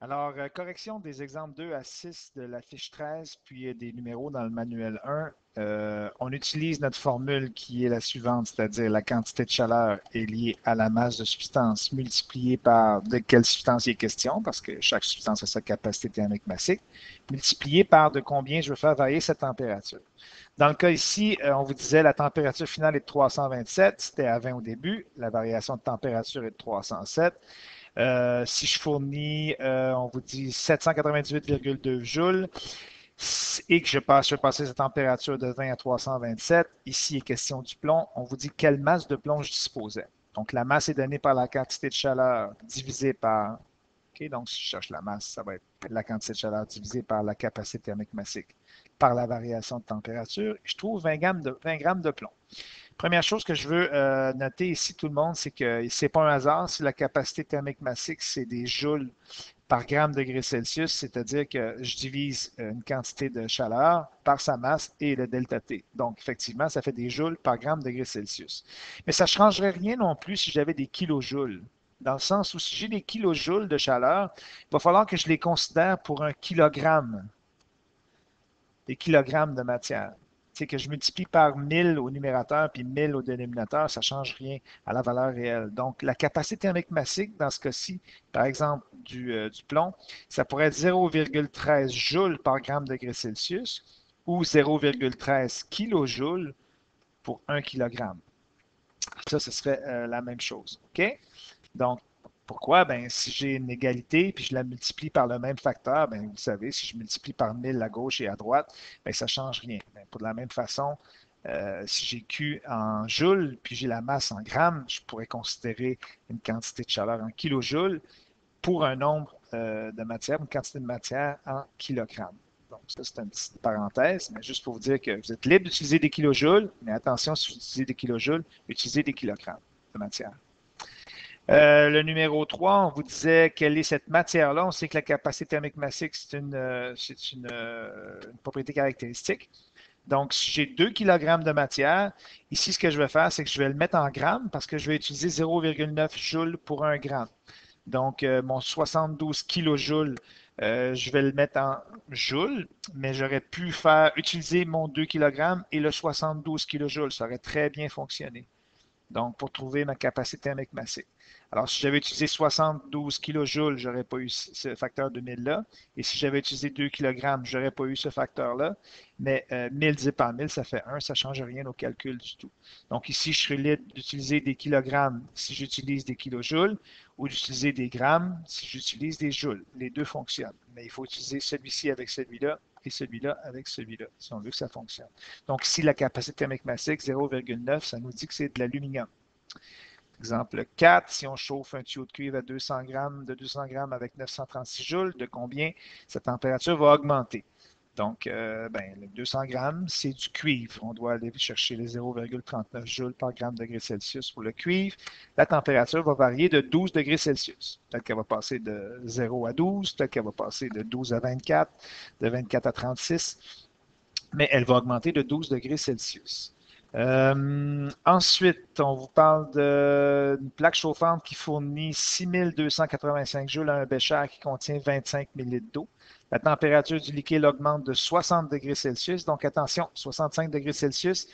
Alors, correction des exemples 2 à 6 de la fiche 13, puis des numéros dans le manuel 1. On utilise notre formule qui est la suivante, c'est-à-dire la quantité de chaleur est liée à la masse de substance multipliée par de quelle substance il est question, parce que chaque substance a sa capacité thermique massique, multipliée par de combien je veux faire varier sa température. Dans le cas ici, on vous disait la température finale est de 327, c'était à 20 au début, la variation de température est de 307. Si je fournis, on vous dit 798,2 joules et que je fais passer cette température de 20 à 327, ici est question du plomb, on vous dit quelle masse de plomb je disposais. Donc, la masse est donnée par la quantité de chaleur divisée par, OK, donc si je cherche la masse, ça va être la quantité de chaleur divisée par la capacité thermique massique par la variation de température. Je trouve 20 grammes de plomb. Première chose que je veux noter ici, tout le monde, c'est que ce n'est pas un hasard si la capacité thermique massique, c'est des joules par gramme degré Celsius, c'est-à-dire que je divise une quantité de chaleur par sa masse et le delta T. Donc, effectivement, ça fait des joules par gramme degré Celsius. Mais ça ne changerait rien non plus si j'avais des kilojoules. Dans le sens où si j'ai des kilojoules de chaleur, il va falloir que je les considère pour un kilogramme, des kilogrammes de matière. C'est que je multiplie par 1000 au numérateur puis 1000 au dénominateur, ça ne change rien à la valeur réelle. Donc, la capacité thermique massique, dans ce cas-ci, par exemple, du plomb, ça pourrait être 0,13 joules par gramme degré Celsius ou 0,13 kilojoules pour 1 kilogramme. Ça, ce serait la même chose. OK? Donc, pourquoi? Ben, si j'ai une égalité puis je la multiplie par le même facteur, ben, vous savez, si je multiplie par 1000 à gauche et à droite, ben, ça ne change rien. Ben, pour de la même façon, si j'ai Q en joules puis j'ai la masse en grammes, je pourrais considérer une quantité de chaleur en kilojoules pour un nombre de matière, une quantité de matière en kilogrammes. Donc, ça, c'est une petite parenthèse, mais juste pour vous dire que vous êtes libre d'utiliser des kilojoules, mais attention, si vous utilisez des kilojoules, utilisez des kilogrammes de matière. Le numéro 3, on vous disait quelle est cette matière-là. On sait que la capacité thermique massique, c'est une propriété caractéristique. Donc, si j'ai 2 kg de matière, ici, ce que je vais faire, c'est que je vais le mettre en grammes parce que je vais utiliser 0,9 joules pour 1 gramme. Donc, mon 72 kilojoules, je vais le mettre en joules, mais j'aurais pu utiliser mon 2 kg et le 72 kilojoules. Ça aurait très bien fonctionné. Donc, pour trouver ma capacité thermique massique. Alors, si j'avais utilisé 72 kilojoules, je n'aurais pas eu ce facteur de 1000-là. Et si j'avais utilisé 2 kg, je n'aurais pas eu ce facteur-là. Mais 1000 divisé par 1000, ça fait 1, ça ne change rien au calcul du tout. Donc, ici, je serais libre d'utiliser des kilogrammes si j'utilise des kilojoules ou d'utiliser des grammes si j'utilise des joules. Les deux fonctionnent. Mais il faut utiliser celui-ci avec celui-là et celui-là avec celui-là, si on veut que ça fonctionne. Donc, ici, la capacité thermique massique, 0,9, ça nous dit que c'est de l'aluminium. Exemple 4, si on chauffe un tuyau de cuivre à 200 grammes, de 200 grammes avec 936 joules, de combien sa température va augmenter? Donc, le 200 grammes, c'est du cuivre. On doit aller chercher les 0,39 joules par gramme degré Celsius pour le cuivre. La température va varier de 12 degrés Celsius. Peut-être qu'elle va passer de 0 à 12, peut-être qu'elle va passer de 12 à 24, de 24 à 36, mais elle va augmenter de 12 degrés Celsius. Ensuite, on vous parle d'une plaque chauffante qui fournit 6285 joules à un bécher qui contient 25 ml d'eau. La température du liquide augmente de 60 degrés Celsius. Donc, attention, 65 degrés Celsius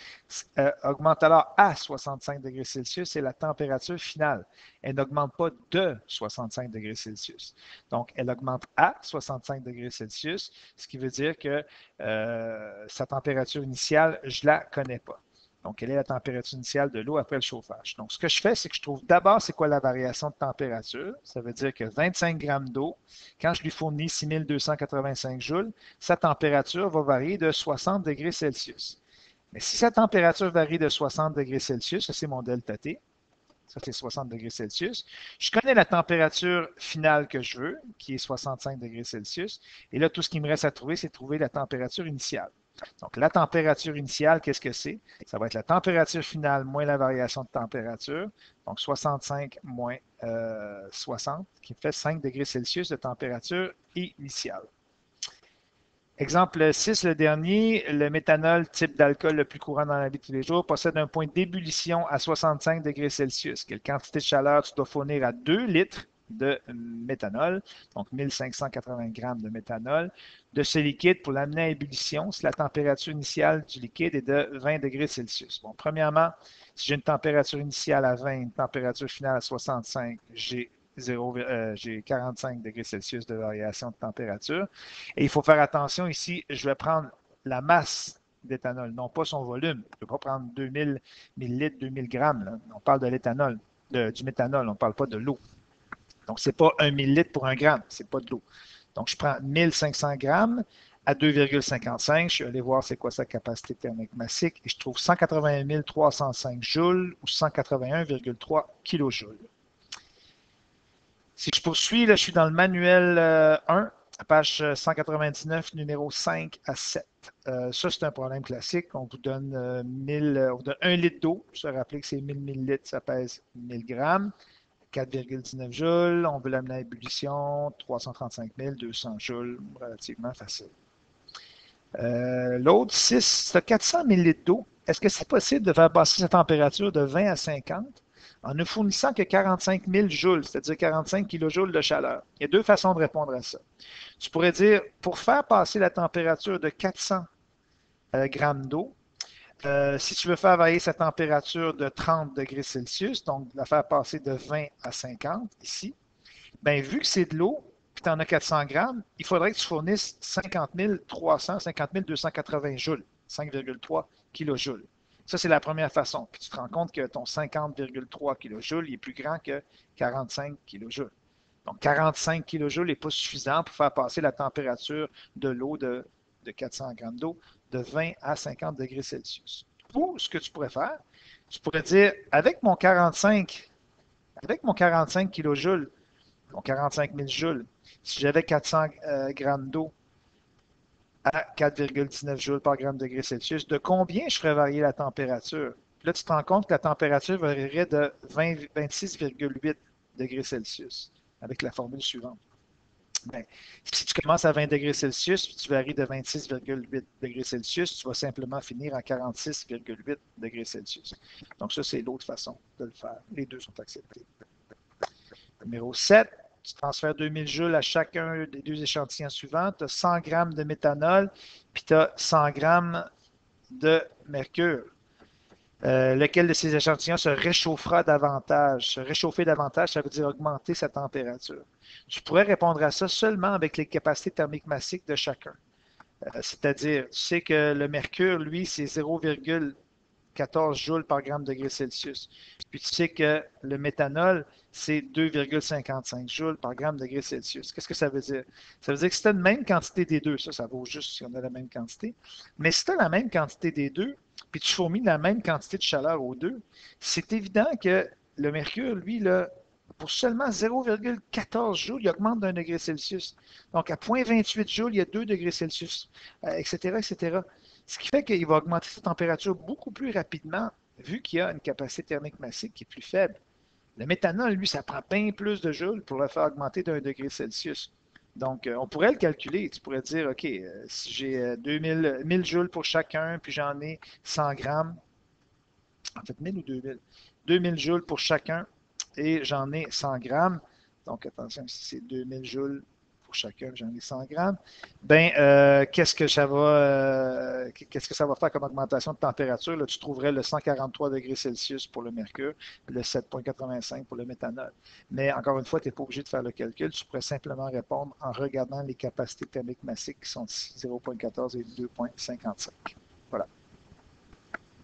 augmente alors à 65 degrés Celsius et la température finale. Elle n'augmente pas de 65 degrés Celsius. Donc, elle augmente à 65 degrés Celsius, ce qui veut dire que sa température initiale, je ne la connais pas. Donc, quelle est la température initiale de l'eau après le chauffage? Donc, ce que je fais, c'est que je trouve d'abord c'est quoi la variation de température. Ça veut dire que 25 grammes d'eau, quand je lui fournis 6285 joules, sa température va varier de 60 degrés Celsius. Mais si sa température varie de 60 degrés Celsius, ça c'est mon delta T, ça c'est 60 degrés Celsius, je connais la température finale que je veux, qui est 65 degrés Celsius, et là, tout ce qui me reste à trouver, c'est trouver la température initiale. Donc, la température initiale, qu'est-ce que c'est? Ça va être la température finale moins la variation de température. Donc, 65 moins 60, qui fait 5 degrés Celsius de température initiale. Exemple 6, le dernier, le méthanol, type d'alcool le plus courant dans la vie de tous les jours, possède un point d'ébullition à 65 degrés Celsius. Quelle quantité de chaleur tu dois fournir à 2 litres de méthanol, donc 1580 grammes de méthanol, de ce liquide pour l'amener à ébullition si la température initiale du liquide est de 20 degrés Celsius. Bon, premièrement, si j'ai une température initiale à 20, une température finale à 65, j'ai 45 degrés Celsius de variation de température. Et il faut faire attention ici, je vais prendre la masse d'éthanol, non pas son volume. Je ne vais pas prendre 2000 millilitres, 2000 grammes. Là. On parle de l'éthanol, du méthanol, on ne parle pas de l'eau. Donc, ce n'est pas 1 millilitre pour 1 gramme, ce n'est pas de l'eau. Donc, je prends 1500 grammes à 2,55. Je suis allé voir c'est quoi sa capacité thermique massique et je trouve 181 305 joules ou 181,3 kilojoules. Si je poursuis, là, je suis dans le manuel 1, page 199, numéro 5 à 7. Ça, c'est un problème classique. On vous donne, on vous donne 1 litre d'eau. Je vais rappeler que c'est 1000 millilitres, ça pèse 1000 grammes. 4,19 joules. On veut l'amener à ébullition. 335 200 joules. Relativement facile. L'autre, 6, c'est 400 millilitres d'eau. Est-ce que c'est possible de faire passer sa température de 20 à 50 en ne fournissant que 45 000 joules, c'est-à-dire 45 kilojoules de chaleur? Il y a deux façons de répondre à ça. Tu pourrais dire, pour faire passer la température de 400 grammes d'eau, si tu veux faire varier sa température de 30 degrés Celsius, donc la faire passer de 20 à 50 ici, bien, vu que c'est de l'eau, puis tu en as 400 grammes, il faudrait que tu fournisses 50 300, 50 280 joules, 5,3 kilojoules. Ça, c'est la première façon. Puis tu te rends compte que ton 50,3 kilojoules il est plus grand que 45 kilojoules. Donc, 45 kilojoules n'est pas suffisant pour faire passer la température de l'eau de 400 grammes d'eau de 20 à 50 degrés Celsius. Ou ce que tu pourrais faire, tu pourrais dire, avec mon 45 kilojoules, mon 45 000 joules, si j'avais 400 grammes d'eau à 4,19 joules par gramme degré Celsius, de combien je ferais varier la température? Puis là, tu te rends compte que la température varierait de 26,8 degrés Celsius avec la formule suivante. Bien, si tu commences à 20 degrés Celsius, puis tu varies de 26,8 degrés Celsius, tu vas simplement finir à 46,8 degrés Celsius. Donc ça, c'est l'autre façon de le faire. Les deux sont acceptés. Numéro 7, tu transfères 2000 joules à chacun des deux échantillons suivants. Tu as 100 grammes de méthanol, puis tu as 100 grammes de mercure. Lequel de ces échantillons se réchauffera davantage? Se réchauffer davantage, ça veut dire augmenter sa température. Tu pourrais répondre à ça seulement avec les capacités thermiques massiques de chacun. C'est-à-dire, tu sais que le mercure, lui, c'est 0,14 joules par gramme degré Celsius. Puis tu sais que le méthanol, c'est 2,55 joules par gramme degré Celsius. Qu'est-ce que ça veut dire? Ça veut dire que si tu as la même quantité des deux, ça vaut juste si on a la même quantité, mais si tu as la même quantité des deux, puis tu fournis la même quantité de chaleur aux deux, c'est évident que le mercure, lui, là, pour seulement 0,14 joules, il augmente d'un degré Celsius. Donc, à 0,28 joules, il y a 2 degrés Celsius, etc., etc. Ce qui fait qu'il va augmenter sa température beaucoup plus rapidement, vu qu'il y a une capacité thermique massique qui est plus faible. Le méthanol, lui, ça prend bien plus de joules pour le faire augmenter d'un degré Celsius. Donc, on pourrait le calculer. Tu pourrais dire, OK, si j'ai 1000 joules pour chacun, puis j'en ai 100 grammes, en fait, 1000 ou 2000? 2000 joules pour chacun, et j'en ai 100 grammes. Donc, attention, si c'est 2000 joules pour chacun, j'en ai 100 grammes. Bien, qu'est-ce que ça va faire comme augmentation de température? Là, tu trouverais le 143 degrés Celsius pour le mercure, le 7,85 pour le méthanol. Mais encore une fois, tu n'es pas obligé de faire le calcul. Tu pourrais simplement répondre en regardant les capacités thermiques massiques qui sont 0,14 et 2,55. Voilà.